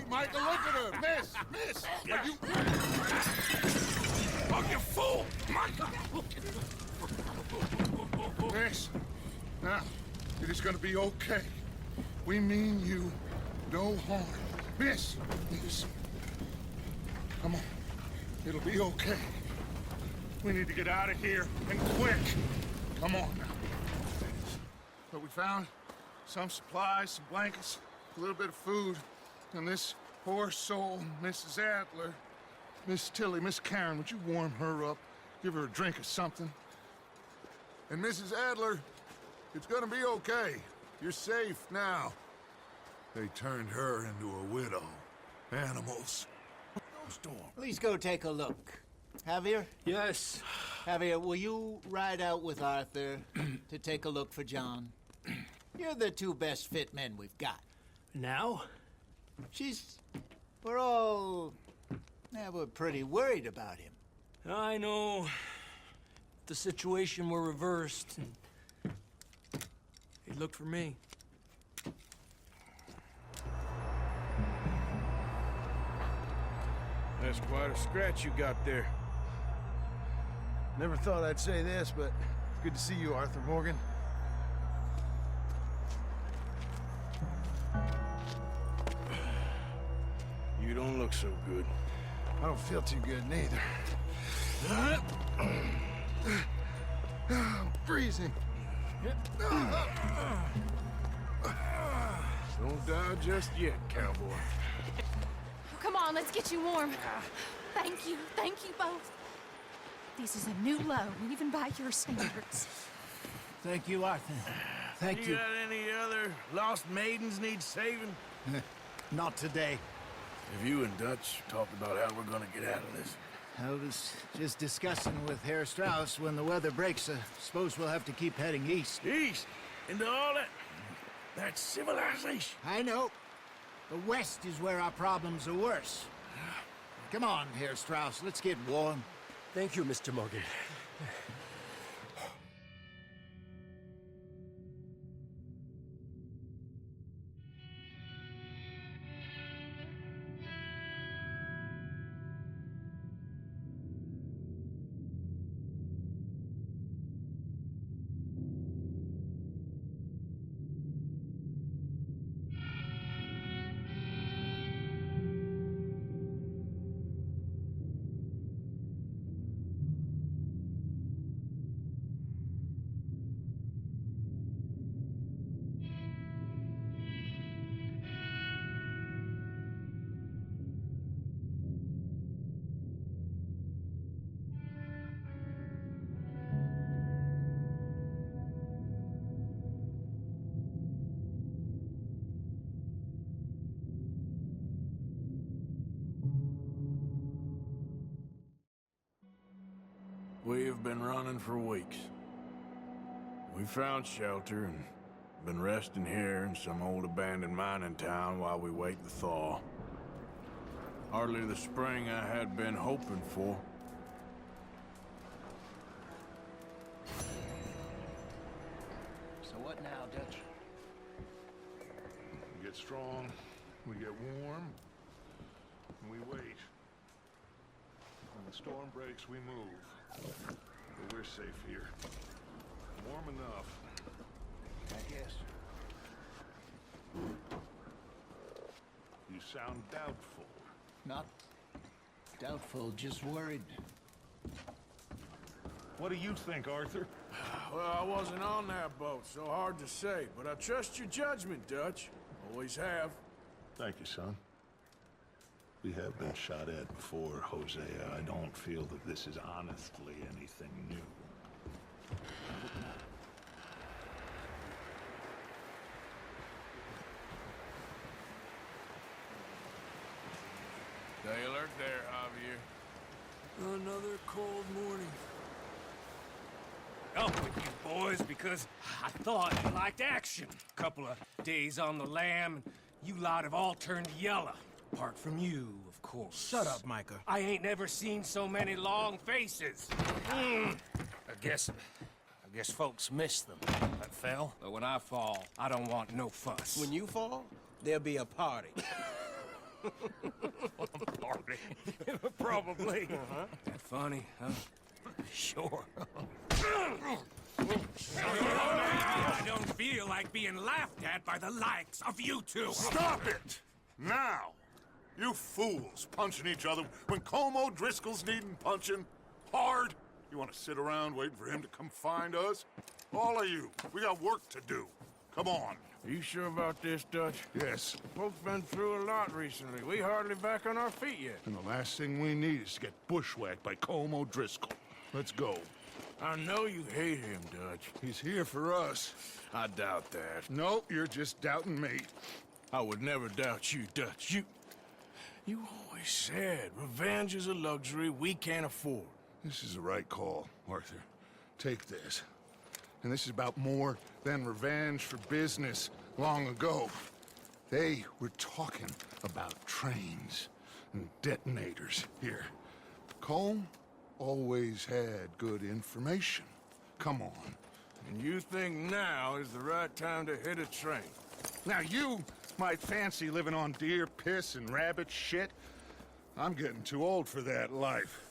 Michael, look at her! Miss! Miss! Are you... Oh, you fool! Michael! Miss, now, it is gonna be okay. We mean you no harm. Miss! Miss. Come on. It'll be okay. We need to get out of here, and quick! Come on now. But we found some supplies, some blankets, a little bit of food, and this poor soul, Mrs. Adler, Miss Tilly, Miss Karen, would you warm her up? Give her a drink or something? And Mrs. Adler, it's gonna be okay. You're safe now. They turned her into a widow. Animals. Storm. Please go take a look. Javier? Yes. Javier, will you ride out with Arthur to take a look for John? You're the two best fit men we've got. Now? We're pretty worried about him. I know. If the situation were reversed, and he'd look for me. That's quite a scratch you got there. Never thought I'd say this, but it's good to see you, Arthur Morgan. You don't look so good. I don't feel too good neither. I'm freezing. Don't die just yet, cowboy. Come on, let's get you warm. Thank you both. This is a new low, even by your standards. Thank you, Arthur. Thank you. You got any other lost maidens need saving? Not today. Have you and Dutch talked about how we're gonna get out of this? I was just discussing with Herr Strauss when the weather breaks. Suppose we'll have to keep heading east. East? Into all that civilization? I know. The west is where our problems are worse. Come on, Herr Strauss, let's get warm. Thank you, Mr. Morgan. We've been running for weeks. We found shelter and been resting here in some old abandoned mining town while we wait the thaw. Hardly the spring I had been hoping for. So what now, Dutch? We get strong, we get warm, and we wait. When the storm breaks, we move. But we're safe here. Warm enough. I guess. You sound doubtful. Not doubtful, just worried. What do you think, Arthur? Well, I wasn't on that boat, so hard to say. But I trust your judgment, Dutch. Always have. Thank you, son. We have been shot at before, Hosea. I don't feel that this is honestly anything new. Stay alert there, Javier. Another cold morning. Up with you boys because I thought you liked action. Couple of days on the lam, and you lot have all turned yellow. Apart from you, of course. Shut up, Micah. I ain't never seen so many long faces. I guess folks miss them. That fell. But when I fall, I don't want no fuss. When you fall, there'll be a party. Party. Probably. That funny, huh? Sure. I don't feel like being laughed at by the likes of you two. Stop it! Now! You fools punching each other when Como Driscoll's needing punching. Hard! You want to sit around waiting for him to come find us? All of you, we got work to do. Come on. Are you sure about this, Dutch? Yes. Folks been through a lot recently. We hardly back on our feet yet. And the last thing we need is to get bushwhacked by Como Driscoll. Let's go. I know you hate him, Dutch. He's here for us. I doubt that. No, you're just doubting me. I would never doubt you, Dutch. You always said revenge is a luxury we can't afford. This is the right call, Arthur. Take this. And this is about more than revenge for business long ago. They were talking about trains and detonators here. Colm always had good information. Come on. And you think now is the right time to hit a train? Now you might fancy living on deer piss and rabbit shit. I'm getting too old for that life.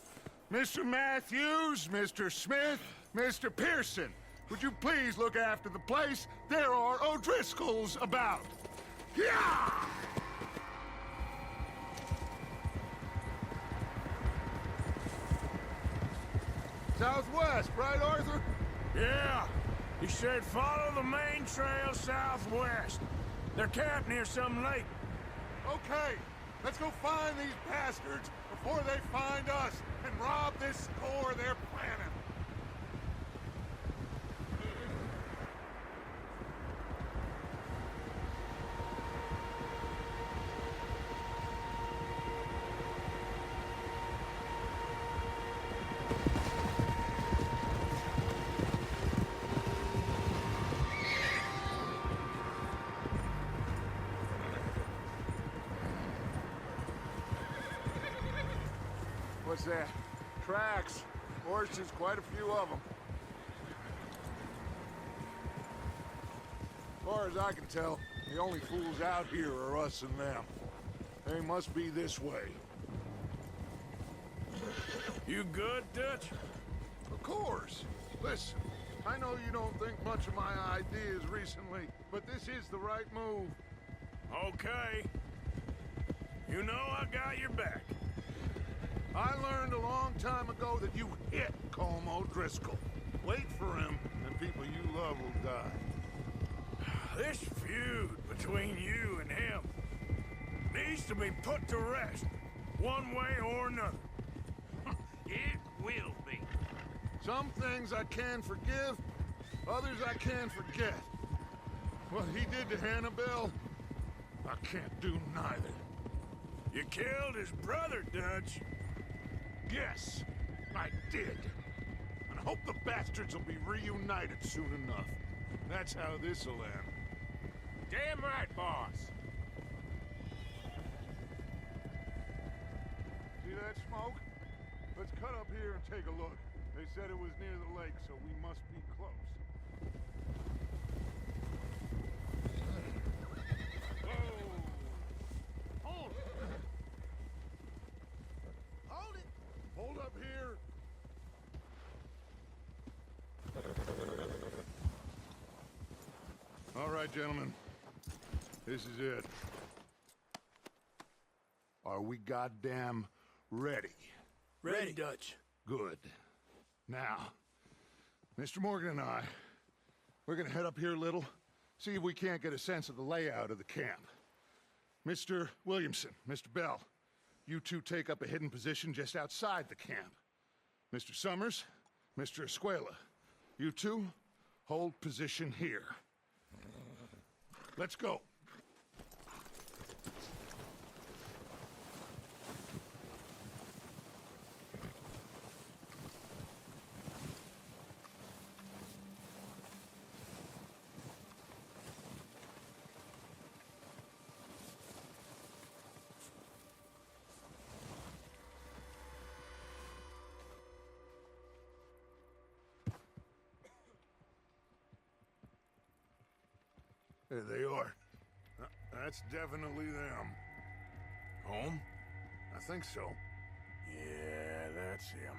Mr. Matthews, Mr. Smith, Mr. Pearson, would you please look after the place? There are O'Driscolls about. Yeah! Southwest, right, Arthur? Yeah. He said follow the main trail southwest. They're camped near some lake. Okay, let's go find these bastards before they find us and rob this store they're planning. What's that? Tracks. Horses, quite a few of them. As far as I can tell, the only fools out here are us and them. They must be this way. You good, Dutch? Of course. Listen, I know you don't think much of my ideas recently, but this is the right move. Okay. You know I got your back. I learned a long time ago that you hit Como Driscoll. Wait for him, and people you love will die. This feud between you and him needs to be put to rest, one way or another. It will be. Some things I can forgive, others I can forget. What he did to Hannibal, I can't do neither. You killed his brother, Dutch. Yes, I did. And I hope the bastards will be reunited soon enough. That's how this'll end. Damn right, boss. See that smoke? Let's cut up here and take a look. They said it was near the lake, so we must be close. Whoa! Hold it! Hold it! Hold up here! All right, gentlemen. This is it. Are we goddamn ready? Ready, Dutch. Good. Now, Mr. Morgan and I, we're gonna head up here a little, see if we can't get a sense of the layout of the camp. Mr. Williamson, Mr. Bell, you two take up a hidden position just outside the camp. Mr. Summers, Mr. Escuela, you two hold position here. Let's go. There they are. That's definitely them. Home? I think so. Yeah, that's him.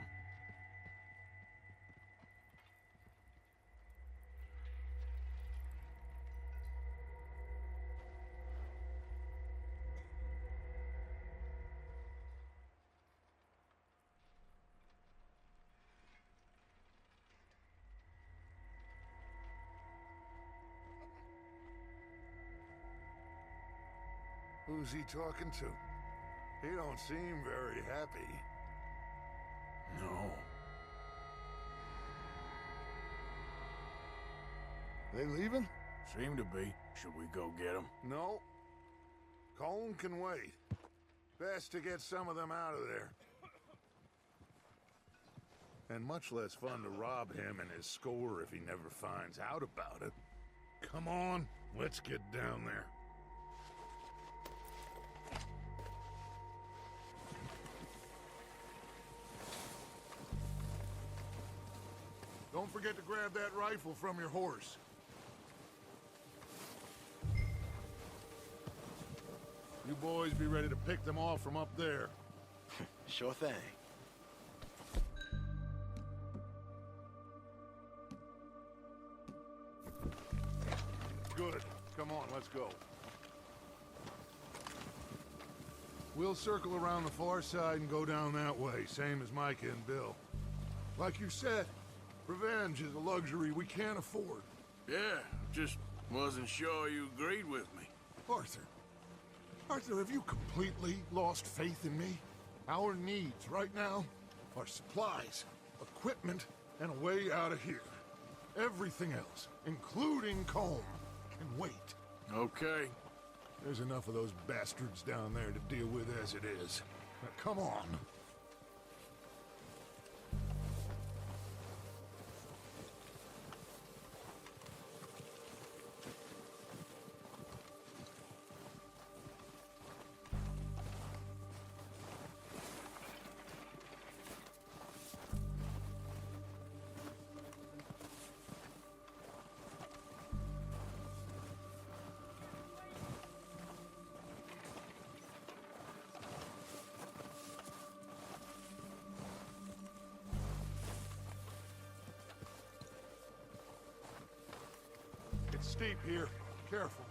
Who's he talking to? He don't seem very happy. No. They leaving? Seem to be. Should we go get him? No. Colin can wait. Best to get some of them out of there. And much less fun to rob him and his score if he never finds out about it. Come on, let's get down there. Don't forget to grab that rifle from your horse. You boys be ready to pick them off from up there. Sure thing. Good. Come on, let's go. We'll circle around the far side and go down that way, same as Micah and Bill. Like you said, revenge is a luxury we can't afford. Yeah, just wasn't sure you agreed with me. Arthur. Arthur, have you completely lost faith in me? Our needs right now are supplies, equipment, and a way out of here. Everything else, including Colm, can wait. Okay. There's enough of those bastards down there to deal with as it is. Now, come on. It's steep here. Careful.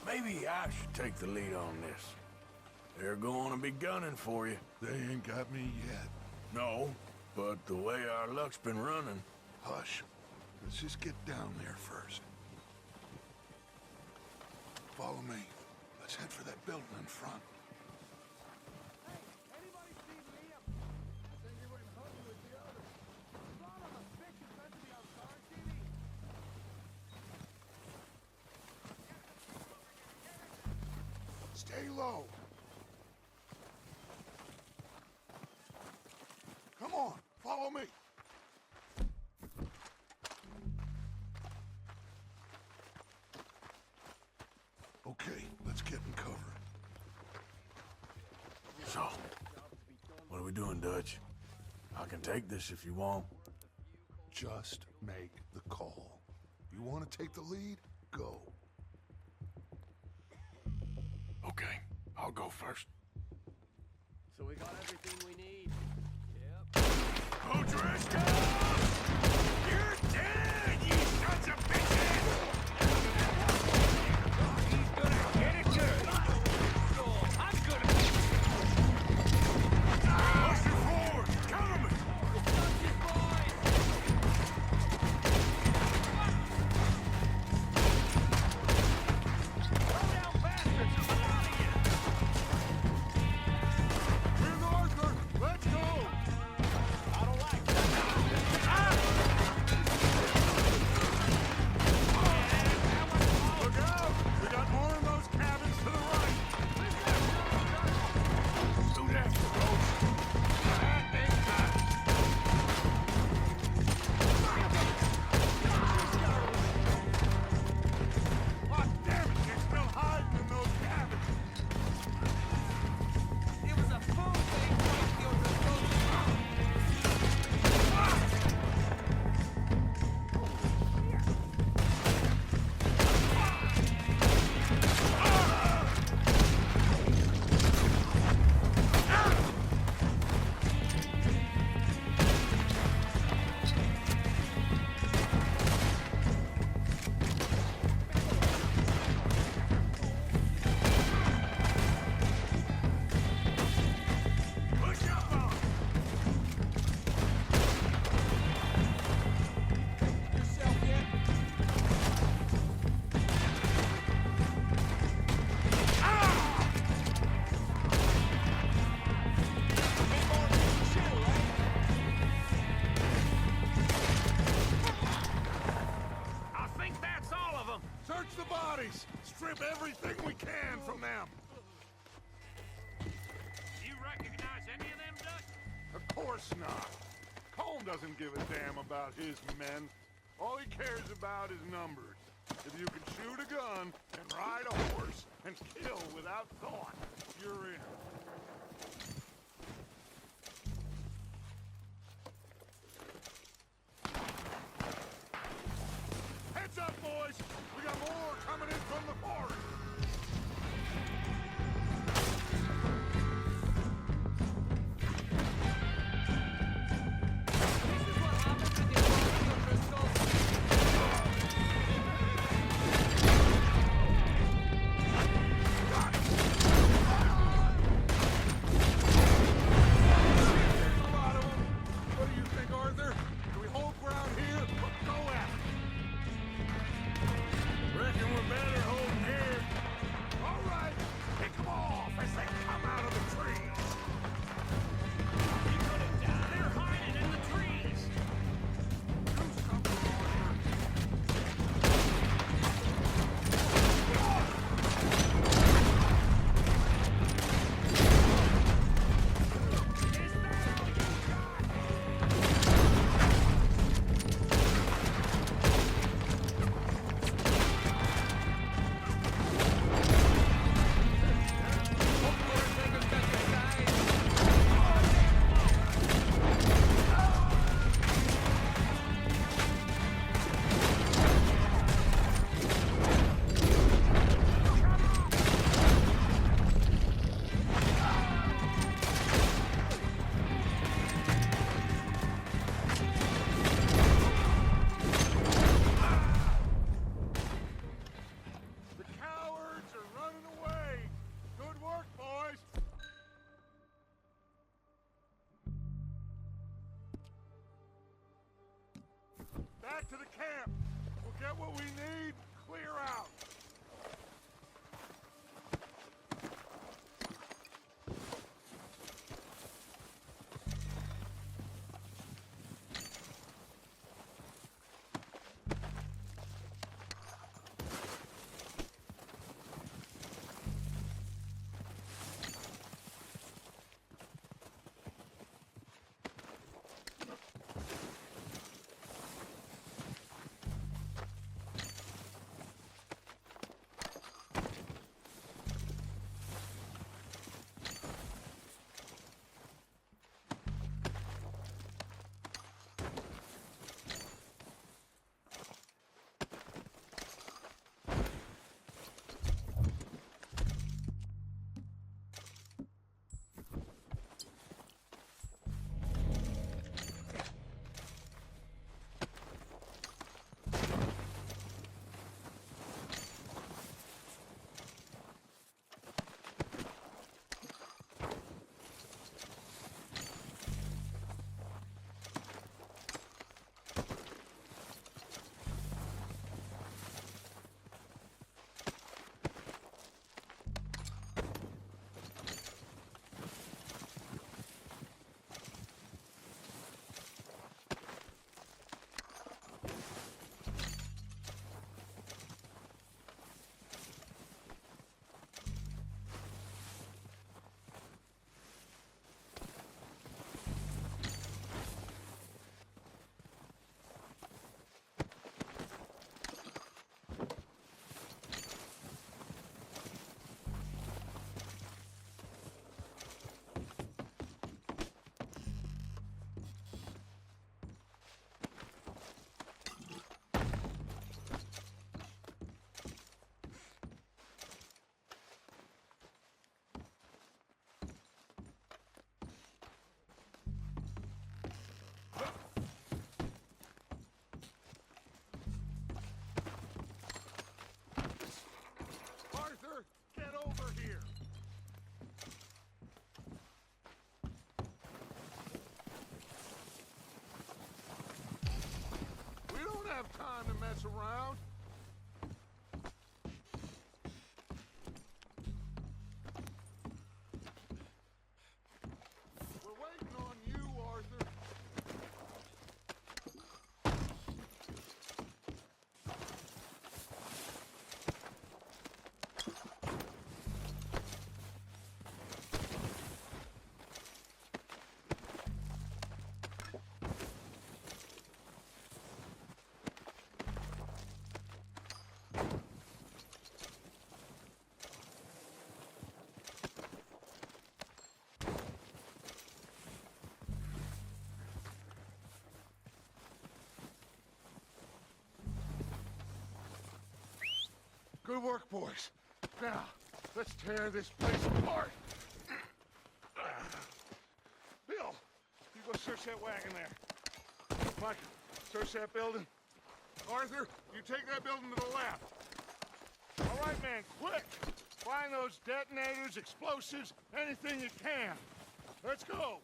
Maybe I should take the lead on this. They're going to be gunning for you. They ain't got me yet. No, but the way our luck's been running... Hush. Let's just get down there first. Follow me. Let's head for that building in front. Stay low. Come on, follow me. Okay, let's get in cover. So, what are we doing, Dutch? I can take this if you want. Just make the call. You want to take the lead? Go. Okay, I'll go first. So we got everything we need. O'Driscoll! You're dead, you sons of bitches! He's gonna get it good. I'm gonna... Push it forward! Cover me! Throw down bastards! Here's Arthur! Let's go! strip everything we can from them. You recognize any of them, Duck? Of course not. Colm doesn't give a damn about his men. All he cares about is numbers. If you can shoot a gun and ride a horse and kill without thought, you're in. Heads up, boys! We got more coming in from the forest! Back to the camp. We'll get what we need, clear out. Get over here! We don't have time to mess around. We're waiting on you, Arthur. to work, boys. Now, let's tear this place apart. Bill, you go search that wagon there. Mike, search that building. Arthur, you take that building to the left. All right, man, quick. Find those detonators, explosives, anything you can. Let's go.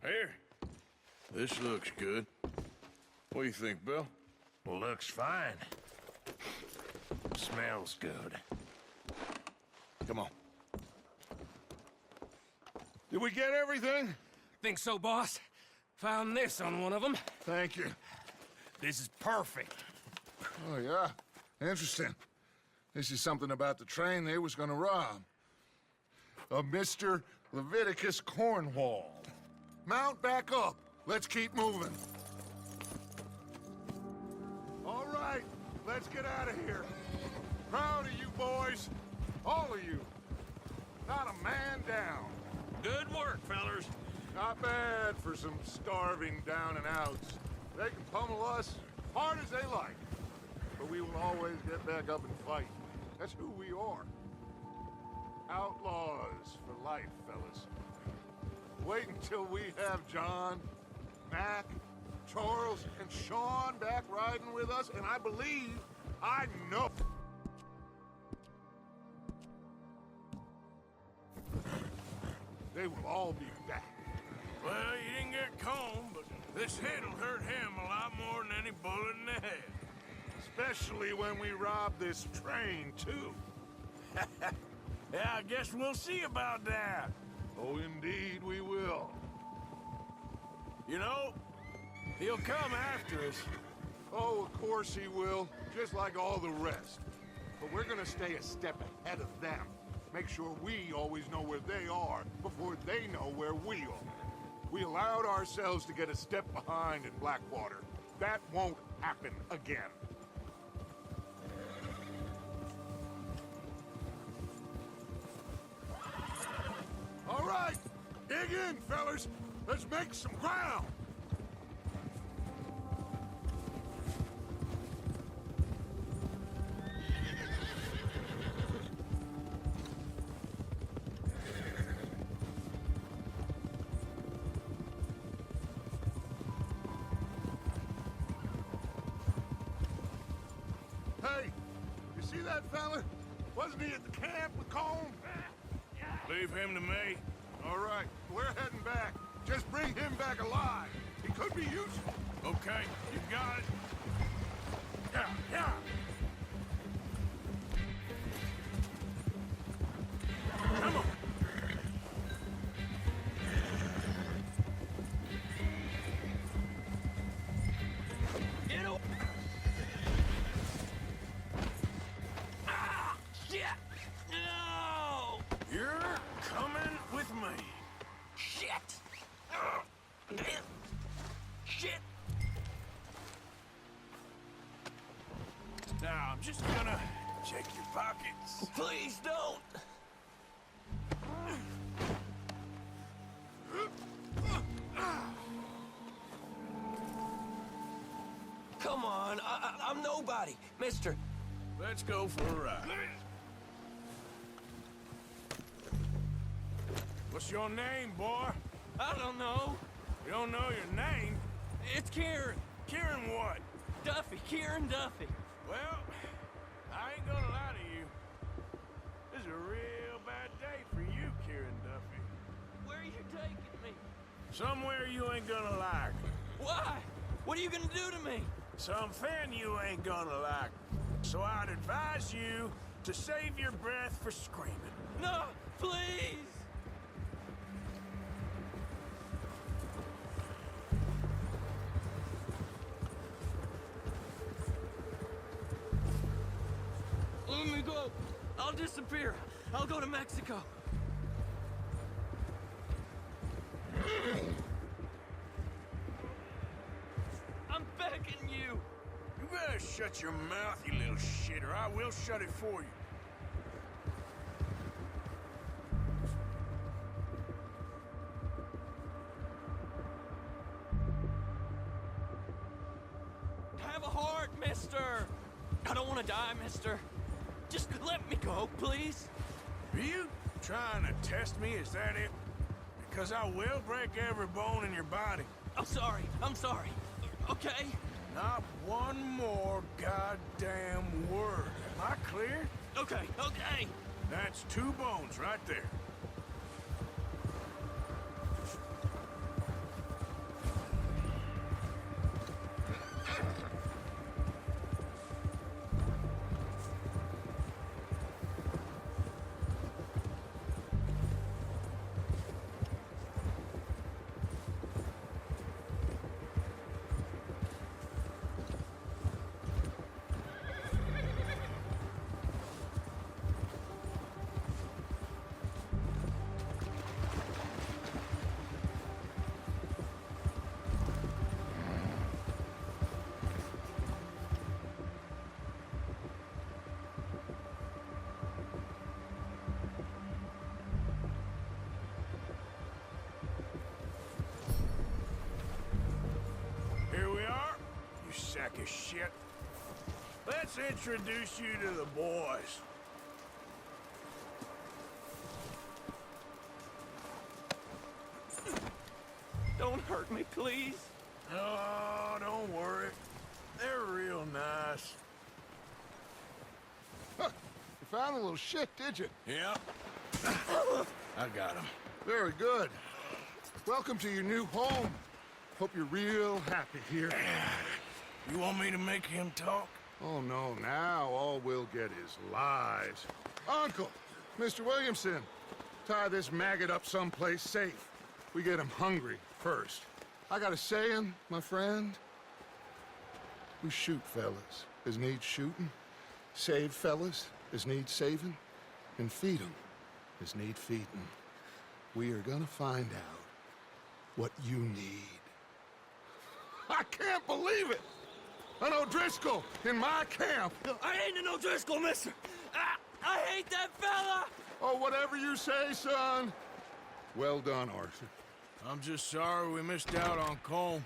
Here. This looks good. What do you think, Bill? Looks fine. Smells good. Come on. Did we get everything? Think so, boss? Found this on one of them. Thank you. This is perfect. Oh, yeah? Interesting. This is something about the train they was gonna rob. A Mr. Leviticus Cornwall. Mount back up. Let's keep moving. All right, let's get out of here. Proud of you boys. All of you. Not a man down. Good work, fellers. Not bad for some starving down and outs. They can pummel us hard as they like. But we will always get back up and fight. That's who we are. Outlaws for life, fellas. Wait until we have John, Mac, Charles, and Sean back riding with us, and I believe, I know. They will all be back. Well, you didn't get Combe, but this hit'll hurt him a lot more than any bullet in the head. Especially when we rob this train, too. Yeah, I guess we'll see about that. Oh, indeed we will. You know, he'll come after us. Oh, of course he will, just like all the rest. But we're gonna stay a step ahead of them. Make sure we always know where they are before they know where we are. We allowed ourselves to get a step behind in Blackwater. That won't happen again. All right, dig in, fellas. Let's make some ground. Hey, you see that fella? Wasn't he at the camp with Combe? Leave him to me. All right, we're heading back. Just bring him back alive. He could be useful. Okay, you got it. Yeah, yeah. Come on. Get away! Ah! Shit! No! You're coming with me. Shit! Shit! Now, I'm just gonna check your pockets. Please don't! Come on, I'm nobody, mister. Let's go for a ride. What's your name, boy? I don't know. You don't know your name? It's Kieran. Kieran what? Duffy, Kieran Duffy. Well, I ain't gonna lie to you. This is a real bad day for you, Kieran Duffy. Where are you taking me? Somewhere you ain't gonna like. Why? What are you gonna do to me? Something you ain't gonna like. So I'd advise you to save your breath for screaming. No, please! Let me go. I'll disappear. I'll go to Mexico. I'm begging you. You better shut your mouth, you little shit, or I will shut it for you. Have a heart, mister. I don't want to die, mister. Just let me go, please. Are you trying to test me? Is that it? Because I will break every bone in your body. I'm sorry. I'm sorry. Okay? Not one more goddamn word. Am I clear? Okay, okay. That's 2 bones right there. Here we are, you sack of shit. Let's introduce you to the boys. Don't hurt me, please. Oh, don't worry. They're real nice. Huh, you found a little shit, did you? Yep. I got him. Very good. Welcome to your new home. Hope you're real happy here. You want me to make him talk? Oh, no, now all we'll get is lies. Uncle, Mr. Williamson, tie this maggot up someplace safe. We get him hungry first. I got a saying, my friend. We shoot fellas as need shooting, save fellas as need saving, and feed 'em as need feeding. We are gonna find out what you need. I can't believe it! An O'Driscoll in my camp! I ain't an O'Driscoll, mister. I hate that fella! Oh, whatever you say, son. Well done, Arthur. I'm just sorry we missed out on Colm.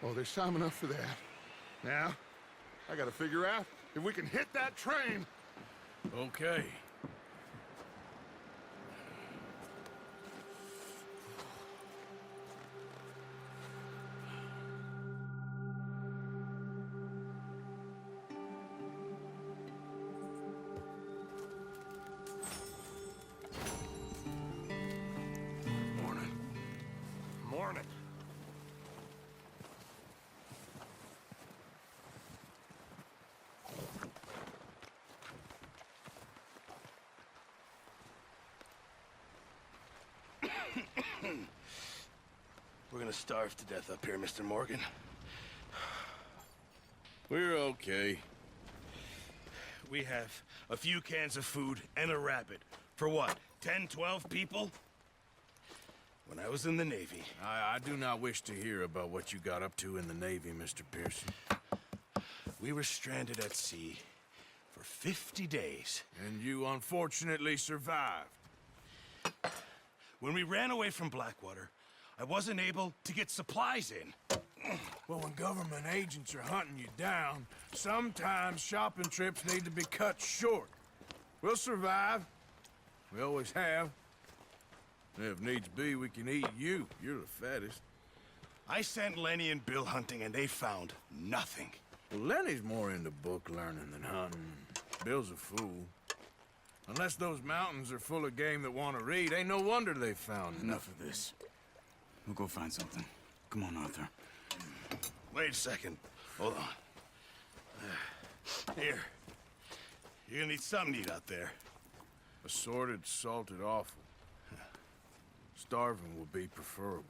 Oh, there's time enough for that. Now, I gotta figure out if we can hit that train. Okay. Morning. Morning. We're gonna starve to death up here, Mr. Morgan. We're okay. We have a few cans of food and a rabbit. For what, 10, 12 people? When I was in the Navy... I do not wish to hear about what you got up to in the Navy, Mr. Pearson. We were stranded at sea for 50 days. And you unfortunately survived. When we ran away from Blackwater, I wasn't able to get supplies in. Well, when government agents are hunting you down, sometimes shopping trips need to be cut short. We'll survive. We always have. If needs be, we can eat you. You're the fattest. I sent Lenny and Bill hunting, and they found nothing. Well, Lenny's more into book learning than hunting. Bill's a fool. Unless those mountains are full of game that want to read, ain't no wonder they found Enough of this. We'll go find something. Come on, Arthur. Wait a second. Hold on. Here. You're gonna need something to eat out there. Assorted, salted offal. Starving would be preferable.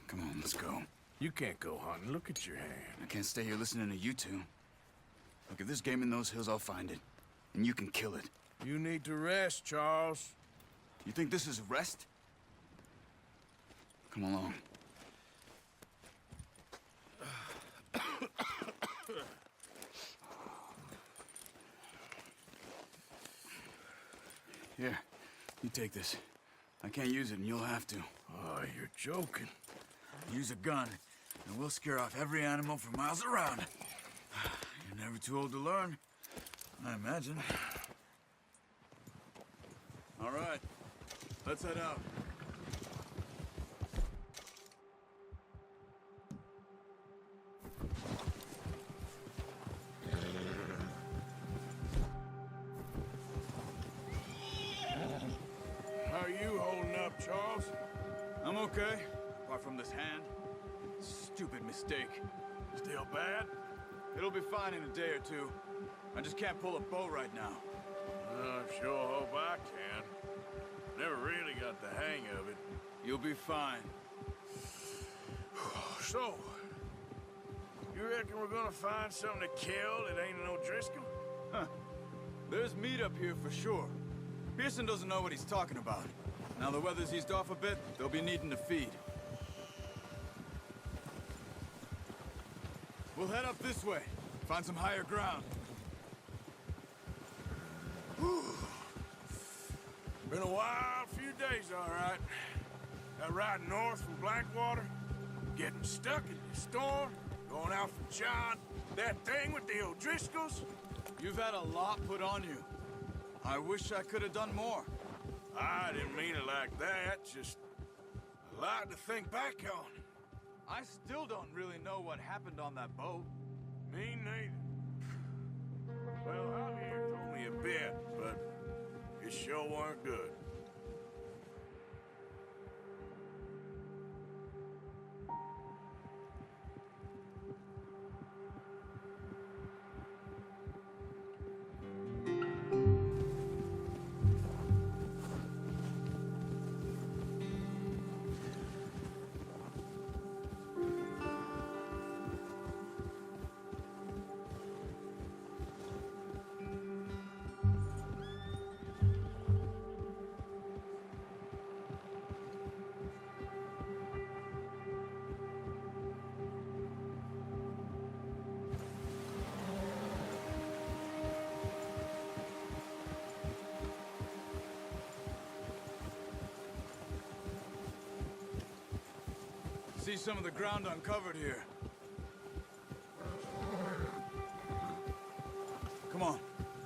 Come on, let's go. You can't go hunting. Look at your hand. I can't stay here listening to you two. Look, if there's game in those hills, I'll find it. And you can kill it. You need to rest, Charles. You think this is rest? Come along. Here, you take this. I can't use it, and you'll have to. Oh, you're joking. Use a gun, and we'll scare off every animal for miles around. You're never too old to learn, I imagine. All right, let's head out. How are you holding up, Charles? I'm okay, apart from this hand. Stupid mistake. Still bad? It'll be fine in a day or two. I just can't pull a bow right now. I sure hope I can. Never really got the hang of it. You'll be fine. So, you reckon we're gonna find something to kill that ain't no Driscoll? Huh. There's meat up here for sure. Pearson doesn't know what he's talking about. Now the weather's eased off a bit, they'll be needing to feed. We'll head up this way. Find some higher ground. Been a wild few days, all right. That ride north from Blackwater, getting stuck in the storm, going out from John, that thing with the O'Driscolls. You've had a lot put on you. I wish I could have done more. I didn't mean it like that, just a lot to think back on. I still don't really know what happened on that boat. Me neither. Well, Javier told me a bit, but it sure weren't good. See some of the ground uncovered here. Come on,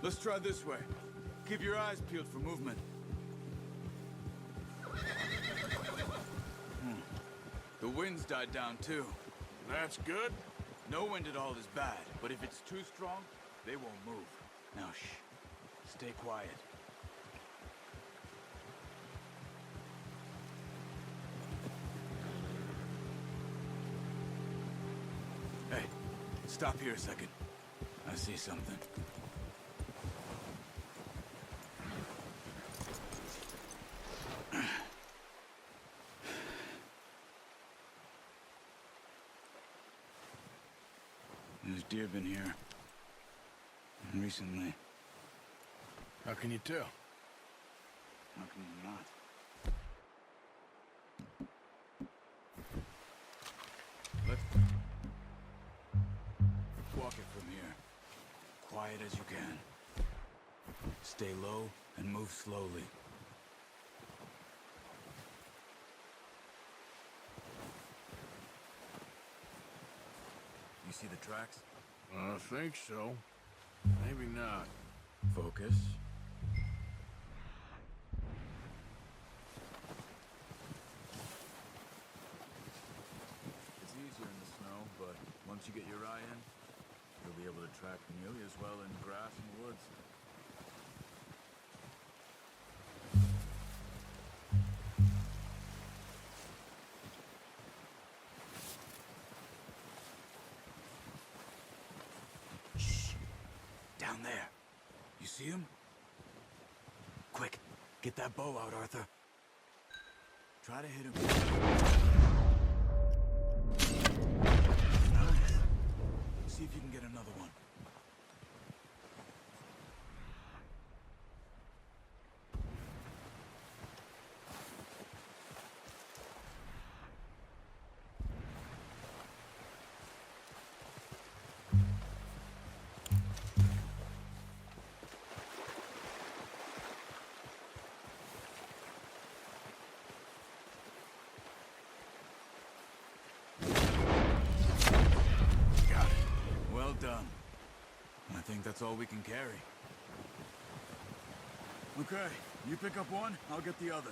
let's try this way. Keep your eyes peeled for movement. The wind's died down too. That's good. No wind at all is bad, but if it's too strong, they won't move. Now shh, stay quiet. Hey, stop here a second. I see something. There's deer been here. Recently. How can you tell? How can you not? Let's walk it from here. Quiet as you can. Stay low and move slowly. You see the tracks? I think so. Maybe not. Focus. It's easier in the snow, but once you get your eye in, you'll be able to track nearly as well in grass and woods. see him? Quick, get that bow out, Arthur. Try to hit him. Nice. See if you can get another one. Well done. I think that's all we can carry. Okay, you pick up one, I'll get the other.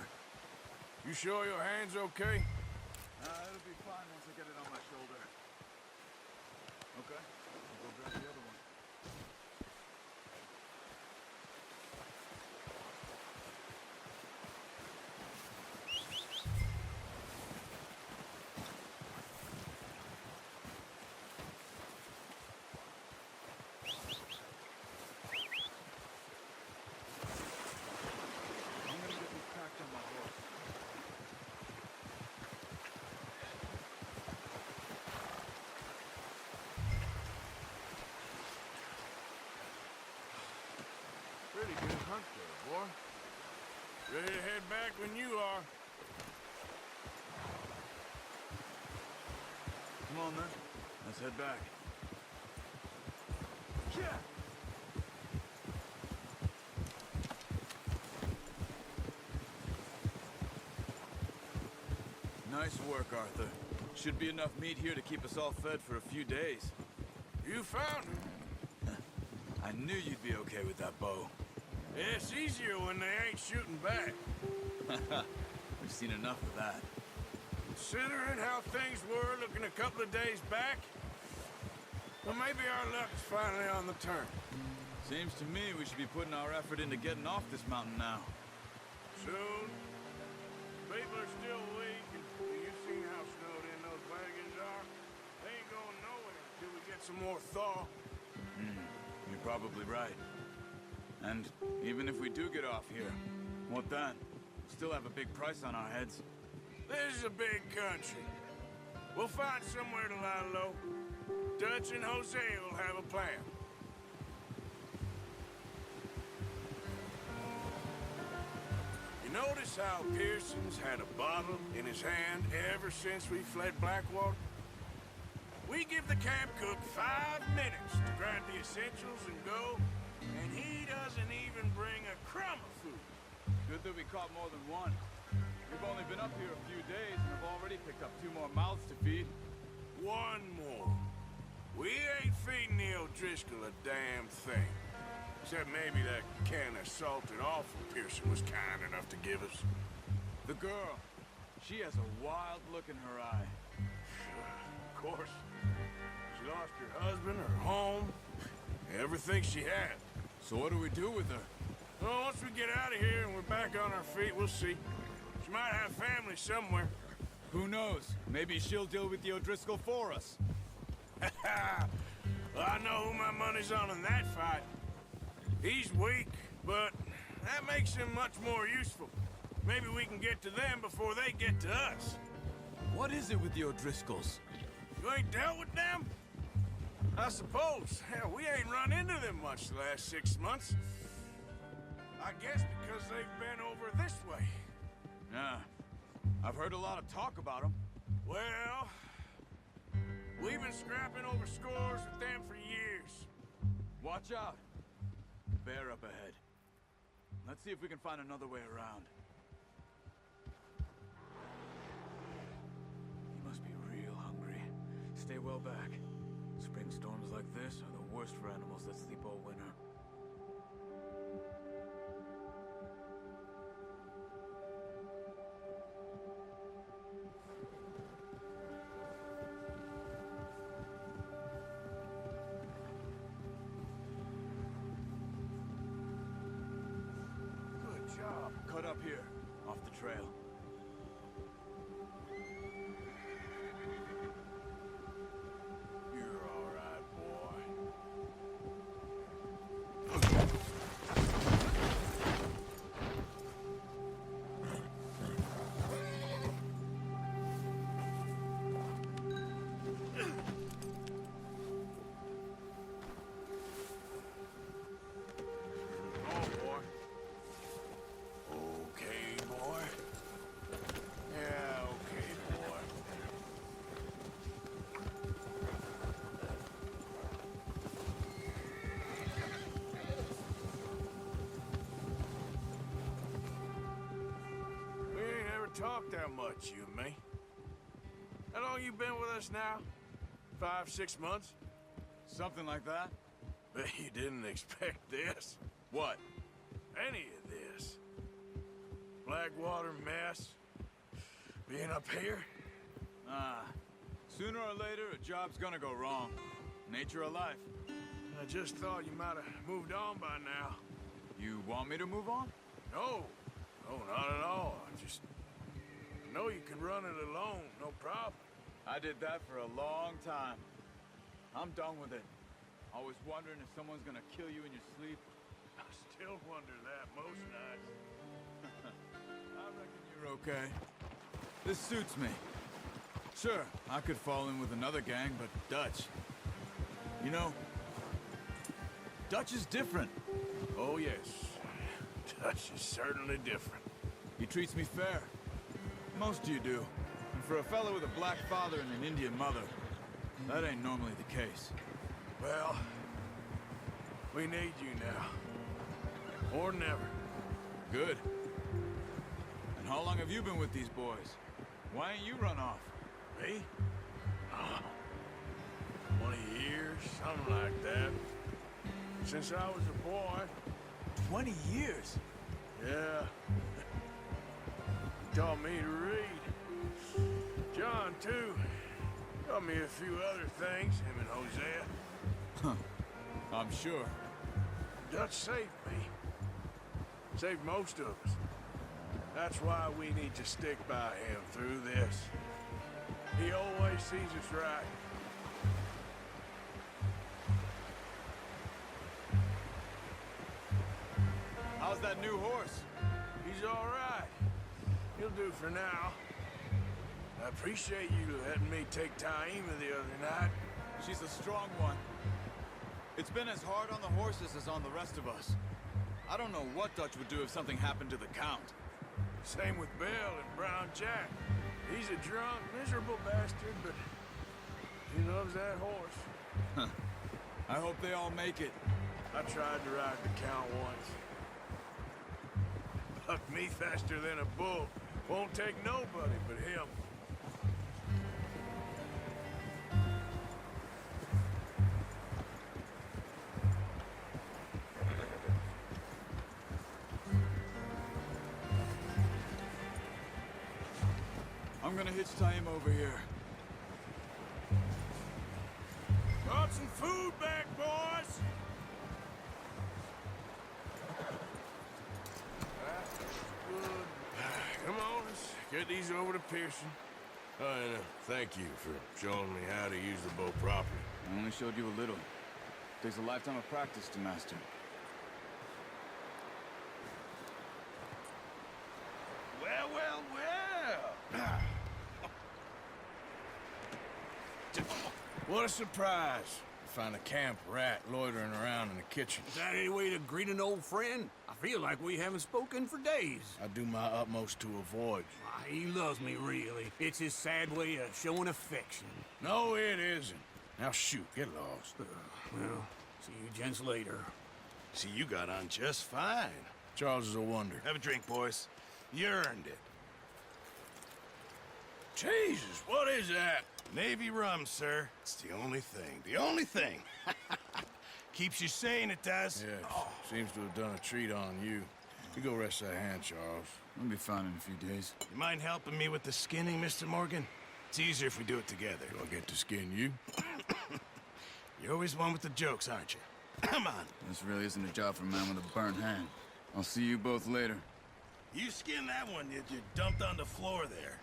You sure your hand's okay? It'll be fine once I get it on my shoulder. Okay, I'll go grab the other one. I'm gonna get these packed on my horse. Pretty good hunt there, boy. Ready to head back when you are. Come on then, let's head back. Nice work, Arthur. Should be enough meat here to keep us all fed for a few days. You found him. I knew you'd be okay with that bow. It's easier when they ain't shooting back. We've seen enough of that. Considering how things were looking a couple of days back, well, maybe our luck's finally on the turn. Seems to me we should be putting our effort into getting off this mountain now. Soon. People are still weak, and you've seen how snowed in those wagons are. They ain't going nowhere until we get some more thaw. You're probably right. And even if we do get off here, what then? Still have a big price on our heads. This is a big country. We'll find somewhere to lie low. Dutch and Jose will have a plan. You notice how Pearson's had a bottle in his hand ever since we fled Blackwater? We give the camp cook 5 minutes to grab the essentials and go, and he doesn't even bring a crumb of food. Good that we caught more than one. We've only been up here a few days and have already picked up 2 more mouths to feed. One more. We ain't feeding the O'Driscoll a damn thing. Except maybe that can of salted offal Pearson was kind enough to give us. The girl, she has a wild look in her eye. Of course. She lost her husband, her home, everything she had. So what do we do with her? Well, once we get out of here and we're back on our feet, we'll see. She might have family somewhere. Who knows? Maybe she'll deal with the O'Driscoll for us. Well, I know who my money's on in that fight. He's weak, but that makes him much more useful. Maybe we can get to them before they get to us. What is it with the O'Driscolls? You ain't dealt with them? I suppose. Hell, we ain't run into them much the last 6 months. I guess because they've been over this way. Yeah. I've heard a lot of talk about them. Well, we've been scrapping over scores with them for years. Watch out. Bear up ahead. Let's see if we can find another way around. You must be real hungry. Stay well back. Spring storms like this are the worst for animals that sleep all winter. Good job. Cut up here, off the trail. You're all right, boy. talk that much, you and me. How long you been with us now? 5, 6 months? Something like that? Bet you didn't expect this. What? Any of this. Blackwater mess. Being up here. Sooner or later, a job's gonna go wrong. Nature of life. I just thought you might have moved on by now. You want me to move on? No. No, not at all. I know you can run it alone, no problem. I did that for a long time. I'm done with it. Always wondering if someone's gonna kill you in your sleep. I still wonder that most nights. I reckon you're okay. This suits me. Sure, I could fall in with another gang, but Dutch... You know, Dutch is different. Oh, yes. Dutch is certainly different. He treats me fair. Most of you do. And for a fellow with a black father and an Indian mother, that ain't normally the case. Well, we need you now. Or never. Good. And how long have you been with these boys? Why ain't you run off? Me? Oh, 20 years, something like that. Since I was a boy. 20 years? Yeah. He taught me to read. John, too. Taught me a few other things, him and Hosea. Huh. I'm sure. Dutch saved me. Saved most of us. That's why we need to stick by him through this. He always sees us right. How's that new horse? He's all right. He'll do for now. I appreciate you letting me take Taima the other night. She's a strong one. It's been as hard on the horses as on the rest of us. I don't know what Dutch would do if something happened to the Count. Same with Bill and Brown Jack. He's a drunk, miserable bastard, but he loves that horse. I hope they all make it. I tried to ride the Count once. Bucked me faster than a bull. Won't take nobody but him. I'm gonna hitch Taima over here. Brought some food back, boys! That's good. Come on, let's get these over to Pearson. Oh, and thank you for showing me how to use the bow properly. I only showed you a little. Takes a lifetime of practice to master. Well, well, well! What a surprise. Find a camp rat loitering around in the kitchen. Is that any way to greet an old friend? I feel like we haven't spoken for days. I do my utmost to avoid you. Ah, he loves me, really. It's his sad way of showing affection. No, it isn't. Now shoot, get lost. Well, see you gents later. See, you got on just fine. Charles is a wonder. Have a drink, boys. You earned it. Jesus, what is that? Navy rum, sir. It's the only thing. The only thing. Keeps you sane, it does. Yes, seems to have done a treat on you. You go rest that hand, Charles. I'll be fine in a few days. You mind helping me with the skinning, Mr. Morgan? It's easier if we do it together. Do I get to skin you? You're always one with the jokes, aren't you? Come on. This really isn't a job for a man with a burnt hand. I'll see you both later. You skinned that one you dumped on the floor there.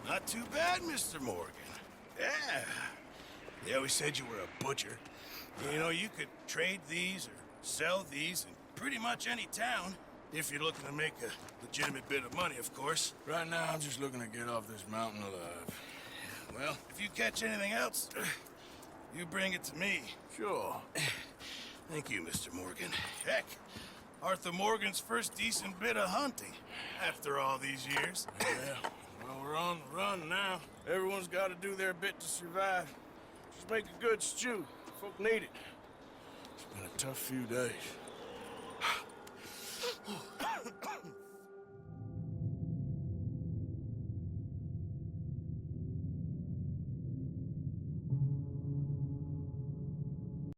Not too bad, Mr. Morgan. Yeah. They always said you were a butcher. You know, you could trade these or sell these in pretty much any town, if you're looking to make a legitimate bit of money, of course. Right now, I'm just looking to get off this mountain alive. Well, if you catch anything else, you bring it to me. Sure. Thank you, Mr. Morgan. Heck, Arthur Morgan's first decent bit of hunting after all these years. Yeah, Well, we're on the run now. Everyone's got to do their bit to survive. Just make a good stew. Folk need it. It's been a tough few days.